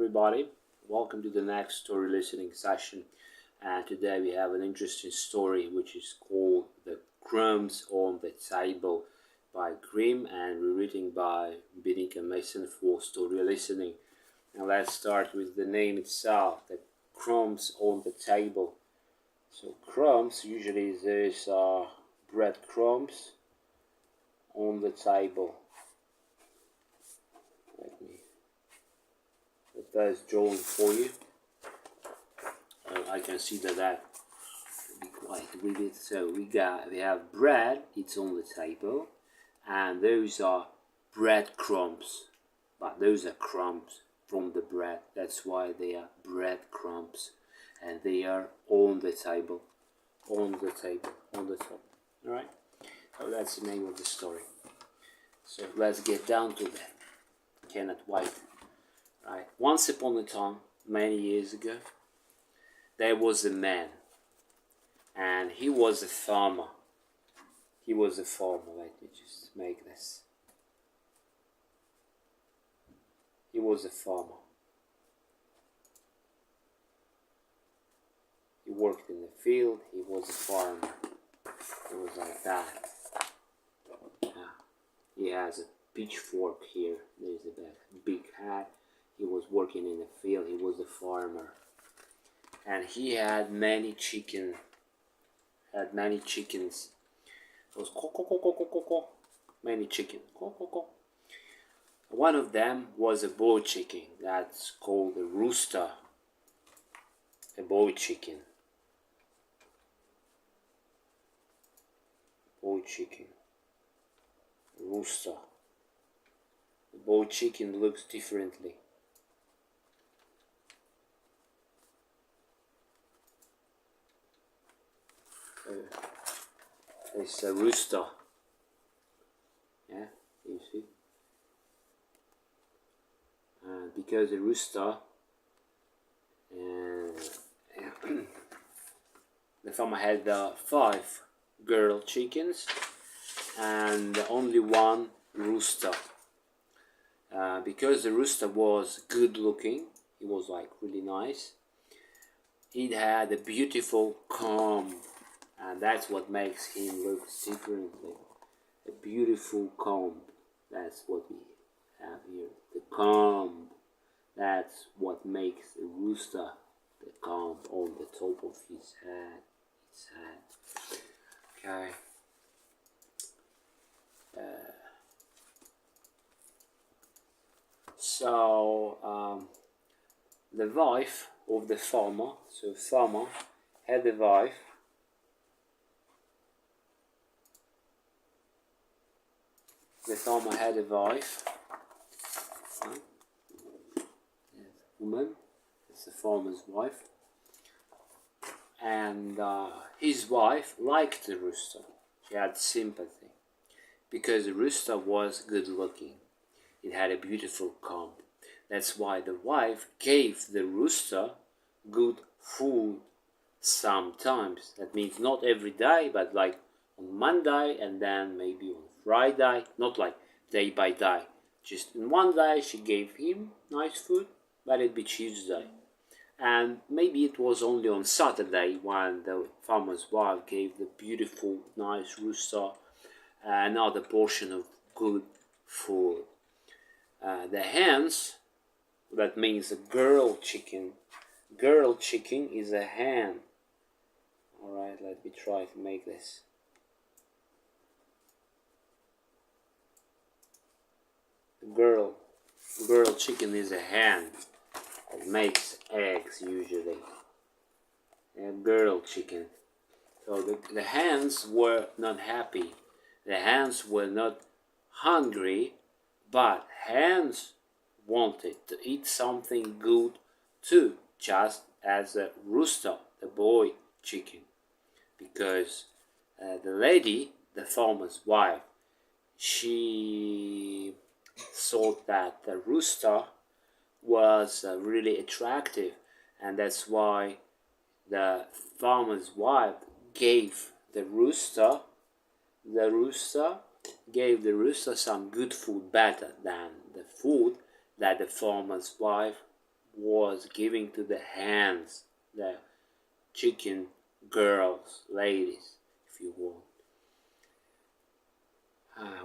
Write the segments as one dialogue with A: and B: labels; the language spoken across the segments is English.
A: everybody. Welcome to the next story listening session. And today we have an interesting story which is called The Crumbs on the Table by Grimm, and we're reading by Binika Mason for story listening. Now let's start with the name itself, The Crumbs on the Table. So crumbs, usually there's bread crumbs on the table. Let me the first drawing for you. I can see that be quite with it. So we have bread, it's on the table, and those are bread crumbs, but those are crumbs from the bread. That's why they are bread crumbs, and they are on the table, on the top. All right. So that's the name of the story. So let's get down to that. Cannot wait. Right. Once upon a time, many years ago, there was a man, and he was a farmer. He was a farmer. Let me just make this. He was a farmer. He worked in the field. He was a farmer. It was like that. He has a pitchfork here. There's a big hat. He was working in the field. He was a farmer, and he had many chickens. It was many chickens. One of them was a boy chicken. That's called a rooster. A boy chicken. Boy chicken. Rooster. The boy chicken looks differently. It's a rooster. Yeah, you see. Because the rooster, the farmer had 5 girl chickens and only one rooster. Because the rooster was good looking, he was like really nice. He had a beautiful comb, and that's what makes him look differently. A beautiful comb. That's what we have here. The comb. That's what makes a rooster. The comb on the top of his head. Okay. The wife of the farmer. So farmer had a wife. The farmer had a wife. Woman. It's the farmer's wife. And his wife liked the rooster. She had sympathy. Because the rooster was good looking. It had a beautiful comb. That's why the wife gave the rooster good food sometimes. That means not every day, but like on Monday and then maybe on Friday. Not like day by day. Just in one day she gave him nice food, but it'd be Tuesday. And maybe it was only on Saturday when the farmer's wife gave the beautiful, nice rooster another portion of good food. The hens, that means a girl chicken. Girl chicken is a hen. Alright, let me try to make this. Girl chicken is a hen. It makes eggs usually. A girl chicken. So the hens were not happy. The hens were not hungry, but hens wanted to eat something good too, just as a rooster, the boy chicken. Because the lady, the farmer's wife, she thought that the rooster was really attractive, and that's why the farmer's wife gave the rooster some good food, better than the food that the farmer's wife was giving to the hens, the chicken girls, ladies, if you want.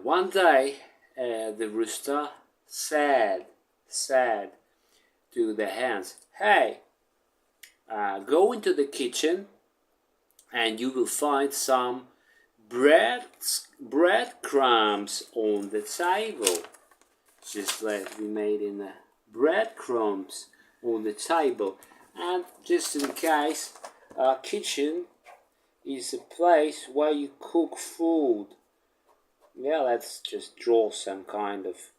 A: One day, the rooster said to the hens, "Hey, go into the kitchen and you will find some breadcrumbs on the table." Just like we made in the breadcrumbs on the table. And just in case, our kitchen is a place where you cook food. Yeah, let's just draw some kind of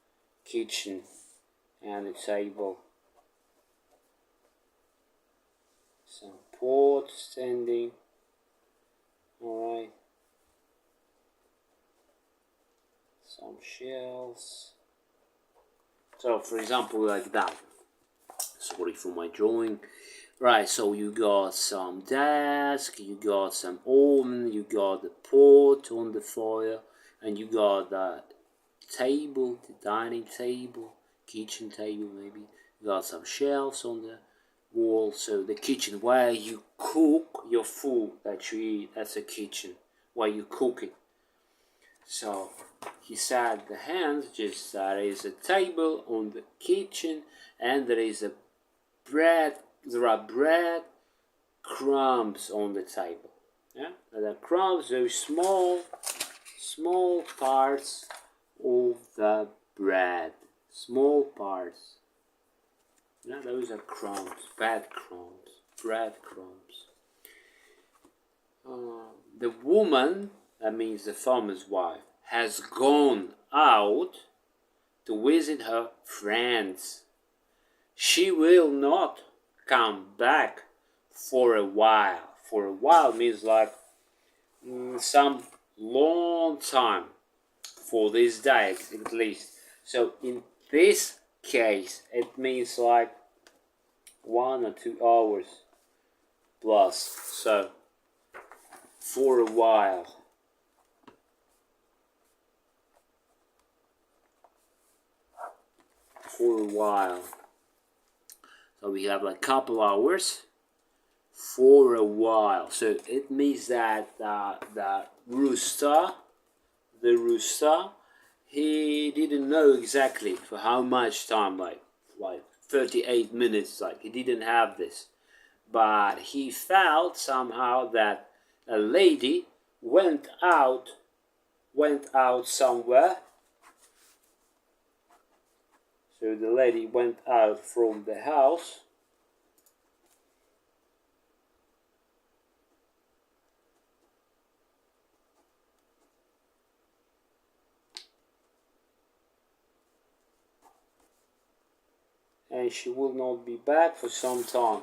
A: kitchen and a table. Some pot standing. Alright. Some shells. So, for example, like that. Sorry for my drawing. Right, so you got some desk, you got some oven, you got the pot on the fire, and you got the table, the dining table, kitchen table maybe. You got some shelves on the wall. So the kitchen where you cook your food that you eat, that's a kitchen where you cook it. So he said the hens, just there is a table on the kitchen and there are bread crumbs on the table. Yeah, and the crumbs, those small parts of the bread, small parts. Yeah, those are crumbs, bread crumbs. The woman, that means the farmer's wife, has gone out to visit her friends. She will not come back for a while. For a while means like some long time, for this day at least. So in this case, it means like 1 or 2 hours plus. So for a while. So we have like couple hours for a while. So it means that the rooster, he didn't know exactly for how much time, like 38 minutes, like he didn't have this. But he felt somehow that a lady went out somewhere. So the lady went out from the house. And she will not be back for some time.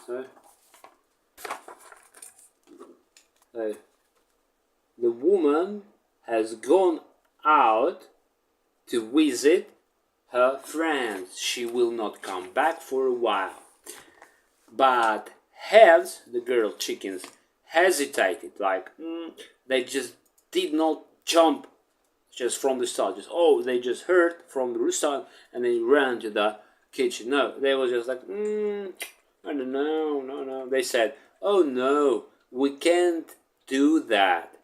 A: So the woman has gone out to visit her friends. She will not come back for a while. But hens, the girl chickens, hesitated. Like they just did not jump just from the start. They just heard from the rooster and they ran to the kitchen. No, they were just like, I don't know, no. They said, oh no, we can't do that.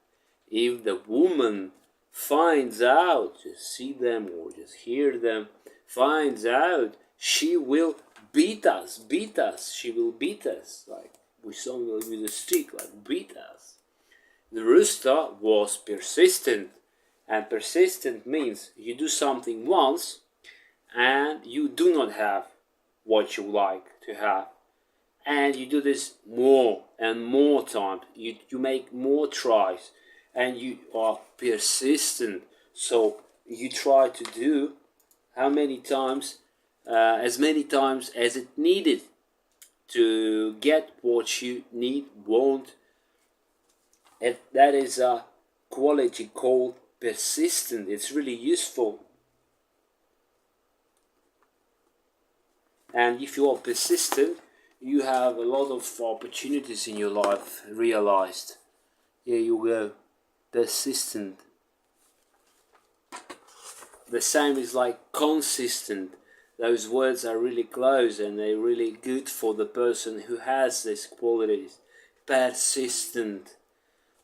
A: If the woman finds out, just see them or just hear them, finds out, she will beat us. She will beat us, like with a stick, like beat us. The rooster was persistent, and persistent means you do something once and you do not have what you like to have. And you do this more and more times. You make more tries and you are persistent. So you try to do how many times? As many times as it needed to get what you want. And that is a quality called persistent. It's really useful. And if you are persistent, you have a lot of opportunities in your life realized. Here you go. Persistent. The same is like consistent. those words are really close and they're really good for the person who has these qualities. Persistent.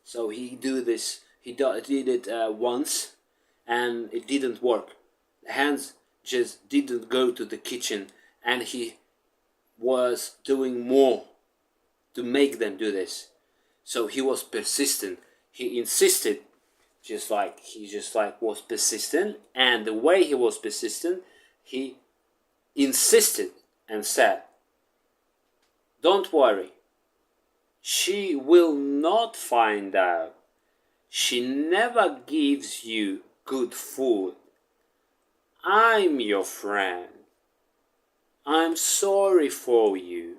A: So he did it once and it didn't work. Hans just didn't go to the kitchen and he was doing more to make them do this. So he was persistent. He insisted, he was persistent, and the way he was persistent, he insisted and said, "Don't worry, she will not find out. She never gives you good food. I'm your friend. I'm sorry for you."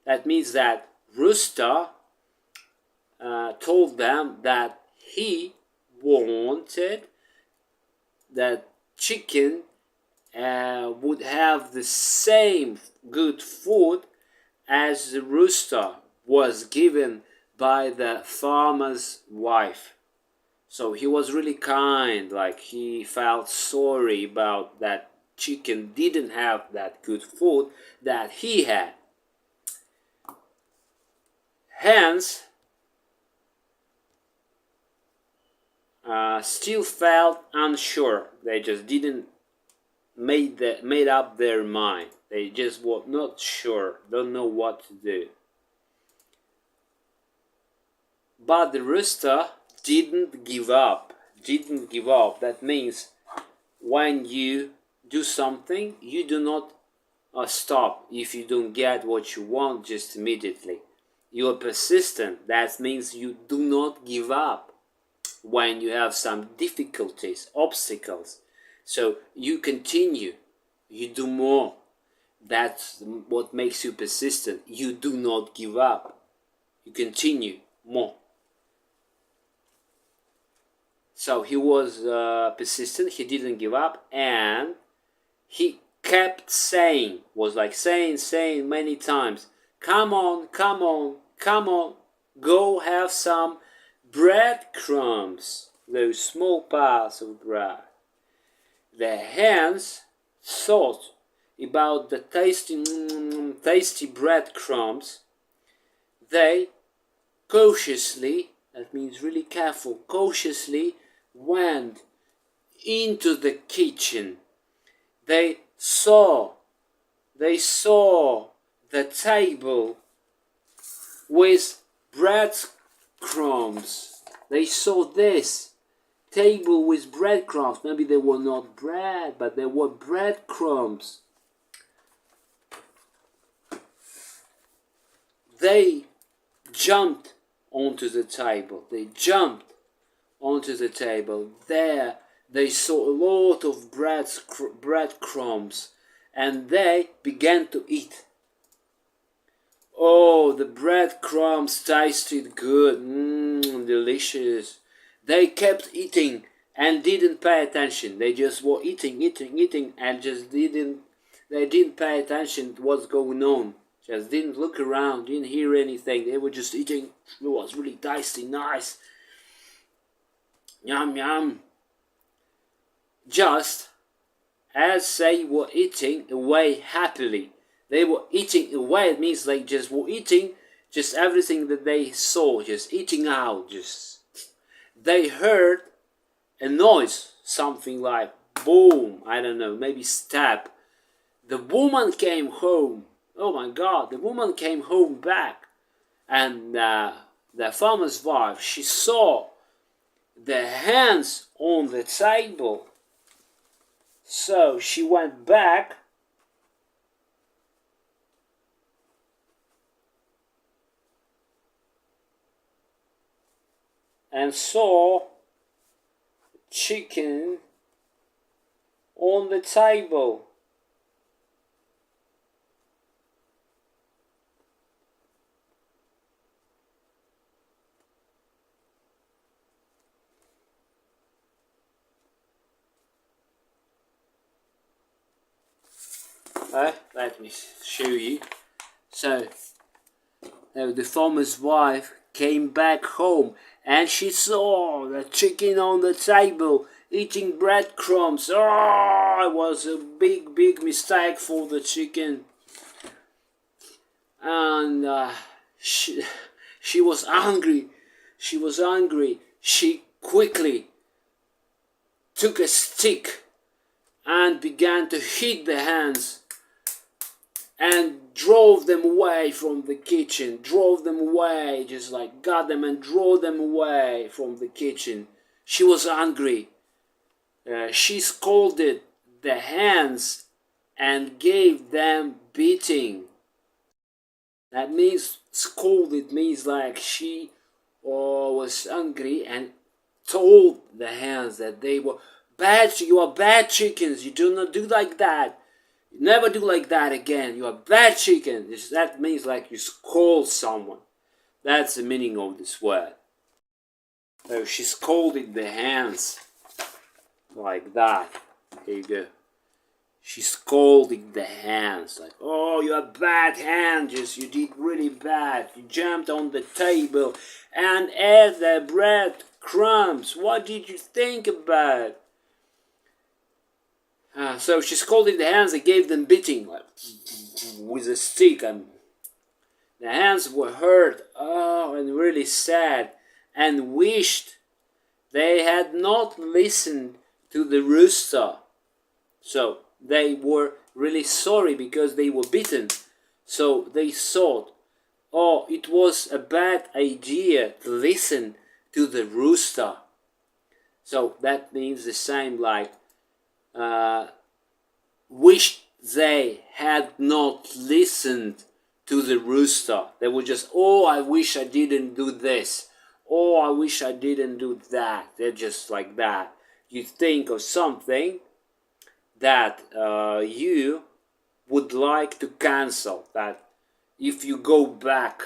A: That means that Rooster told them that he wanted that chicken would have the same good food as the rooster was given by the farmer's wife. So he was really kind, like he felt sorry about that chicken didn't have that good food that he had. Hence, still felt unsure. They just didn't made up their mind. They just were not sure, don't know what to do. But the rooster didn't give up. Didn't give up. That means when you do something, you do not stop if you don't get what you want just immediately. You are persistent. That means you do not give up when you have some difficulties, obstacles. So you continue, you do more. That's what makes you persistent. You do not give up. You continue more. So he was persistent, he didn't give up, and he kept saying, was like saying many times, "Come on, come on, come on, go have some breadcrumbs," those small parts of bread. The hens thought about the tasty breadcrumbs. They cautiously, that means really careful, cautiously went into the kitchen. They saw the table with breadcrumbs. They saw this table with breadcrumbs. Maybe they were not bread, but they were breadcrumbs. They jumped onto the table. They jumped onto the table. There they saw a lot of breadcrumbs, and they began to eat. Oh, the breadcrumbs tasted good. Delicious. They kept eating and didn't pay attention. They just were eating, and just they didn't pay attention to what's going on. Just didn't look around, didn't hear anything. They were just eating. It was really tasty, nice. Yum, yum. Just as they were eating away happily. They were eating away. It means they just were eating just everything that they saw, just eating out. Just they heard a noise, something like boom, I don't know, maybe stab. The woman came home. Oh my God, the woman came home back, and the farmer's wife, she saw the hands on the table. So she went back and saw chicken on the table. Let me show you. So the farmer's wife came back home and she saw the chicken on the table, eating breadcrumbs. Oh, it was a big mistake for the chicken. And she was angry. She was angry. She quickly took a stick and began to hit the hens and drove them away from the kitchen. Drove them away, just like got them and drove them away from the kitchen. She was angry. She scolded the hens and gave them beating. That means scolded means like she was angry and told the hens that they were bad. You are bad chickens. You do not do like that. You never do like that again. You are bad chicken. That means like you scold someone. That's the meaning of this word. So she scolded the hens like that. Here you go. She scolded the hens like, oh, you are bad hens, you did really bad. You jumped on the table and ate the bread crumbs. What did you think about? So she scolded the hens and gave them beating like, with a stick. And the hens were hurt, and really sad, and wished they had not listened to the rooster. So they were really sorry because they were beaten. So they thought, oh, it was a bad idea to listen to the rooster. So that means the same like wished they had not listened to the rooster. They were just, oh, I wish I didn't do this. Oh, I wish I didn't do that. They're just like that. You think of something that you would like to cancel, that if you go back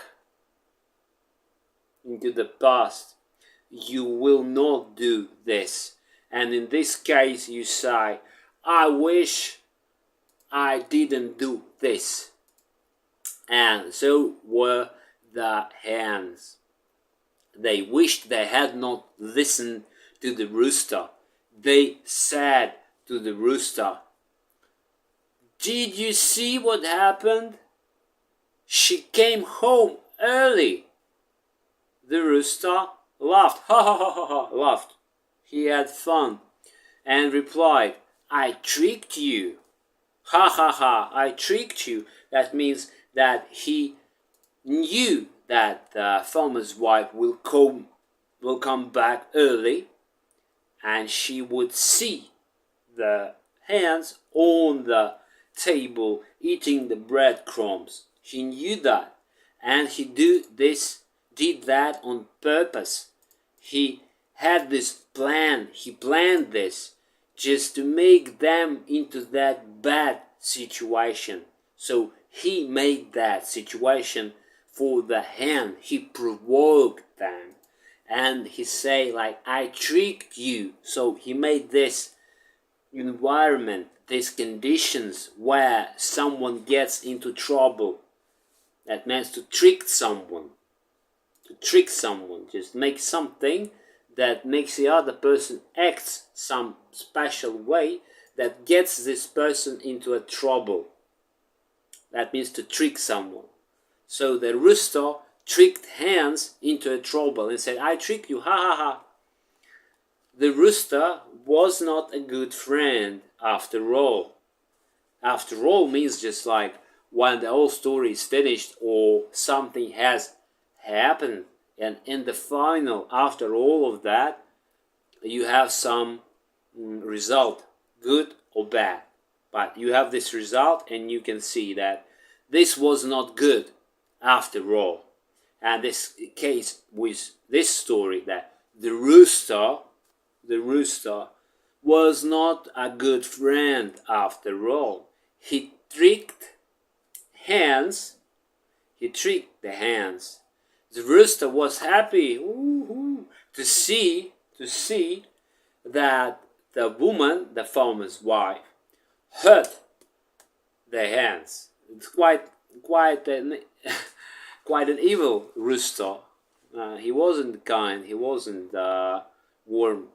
A: into the past, you will not do this. And in this case, you say, I wish I didn't do this. And so were the hens. They wished they had not listened to the rooster. They said to the rooster, did you see what happened? She came home early. The rooster laughed, ha ha ha ha ha, laughed. He had fun and replied, I tricked you. Ha ha ha, I tricked you. That means that he knew that the farmer's wife will come back early, and she would see the hens on the table eating the breadcrumbs. He knew that, and he did that on purpose. He had this plan. He planned this just to make them into that bad situation. So he made that situation for the hen. He provoked them, and he say like, I tricked you. So he made this environment, these conditions where someone gets into trouble. That means to trick someone. To trick someone, just make something that makes the other person act some special way that gets this person into a trouble. That means to trick someone. So the rooster tricked hens into a trouble and said, I tricked you, ha ha ha. The rooster was not a good friend after all. After all means just like when the whole story is finished or something has happened, and in the final, after all of that, you have some result, good or bad. But you have this result and you can see that this was not good after all. And this case with this story, that the rooster was not a good friend after all. He tricked hens. He tricked the hens. The rooster was happy to see that the woman, the farmer's wife, hurt the hens. It's quite an evil rooster. He wasn't kind. He wasn't warm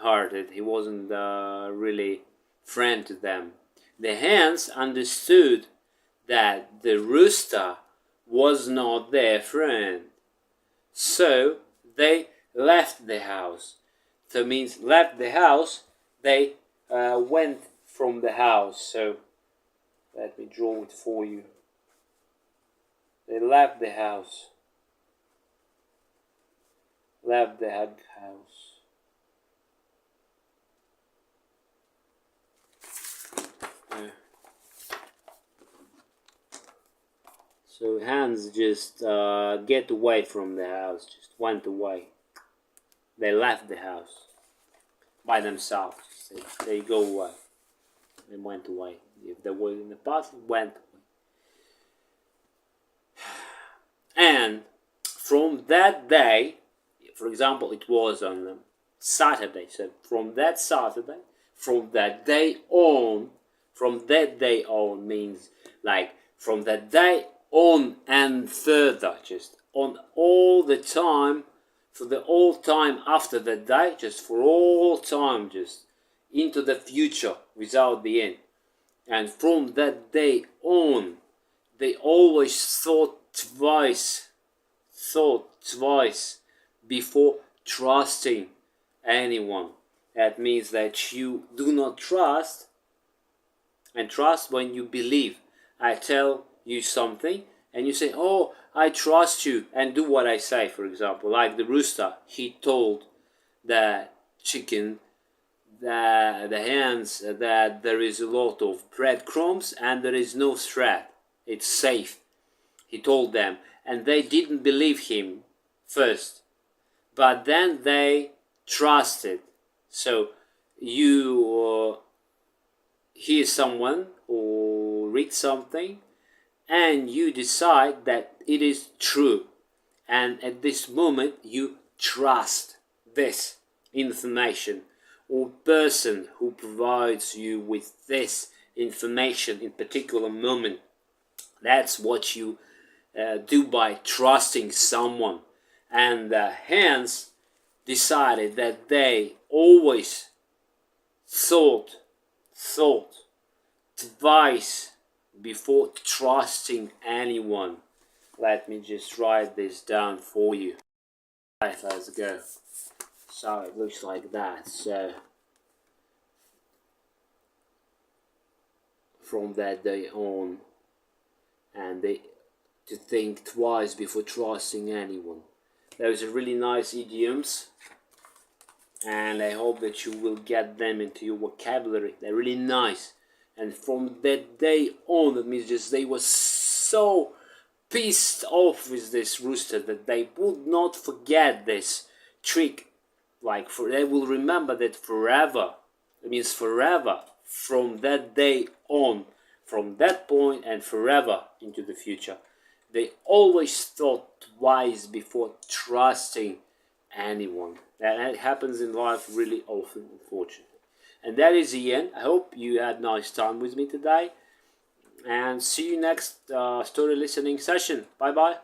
A: hearted. He wasn't really friend to them. The hens understood that the rooster was not their friend. So they left the house. So means left the house, they went from the house. So let me draw it for you. They left the house. Left the house. So hens just get away from the house, just went away. They left the house by themselves. They go away. They went away. If they were in the past, went away. And from that day, for example, it was on Saturday. So from that Saturday, from that day on means like from that day on and further, just on all the time, for the all time after that day, just for all time, just into the future without the end. And from that day on, they always thought twice before trusting anyone. That means that you do not trust, and trust when you believe. I tell you something and you say, oh, I trust you, and do what I say. For example, like the rooster, he told the chicken, the hens, that there is a lot of breadcrumbs and there is no threat, it's safe. He told them, and they didn't believe him first, but then they trusted. So you hear someone or read something and you decide that it is true, and at this moment you trust this information or person who provides you with this information in particular moment. That's what you do by trusting someone. And the hens decided that they always thought twice before trusting anyone. Let me just write this down for you. Right, let's go. So it looks like that. So from that day on, and they to think twice before trusting anyone. Those are really nice idioms, and I hope that you will get them into your vocabulary. They're really nice. And from that day on, that means just they were so pissed off with this rooster that they would not forget this trick. They will remember that forever. It means forever. From that day on, from that point and forever into the future. They always thought twice before trusting anyone. That happens in life really often, unfortunately. And that is the end. I hope you had a nice time with me today. And see you next story listening session. Bye bye.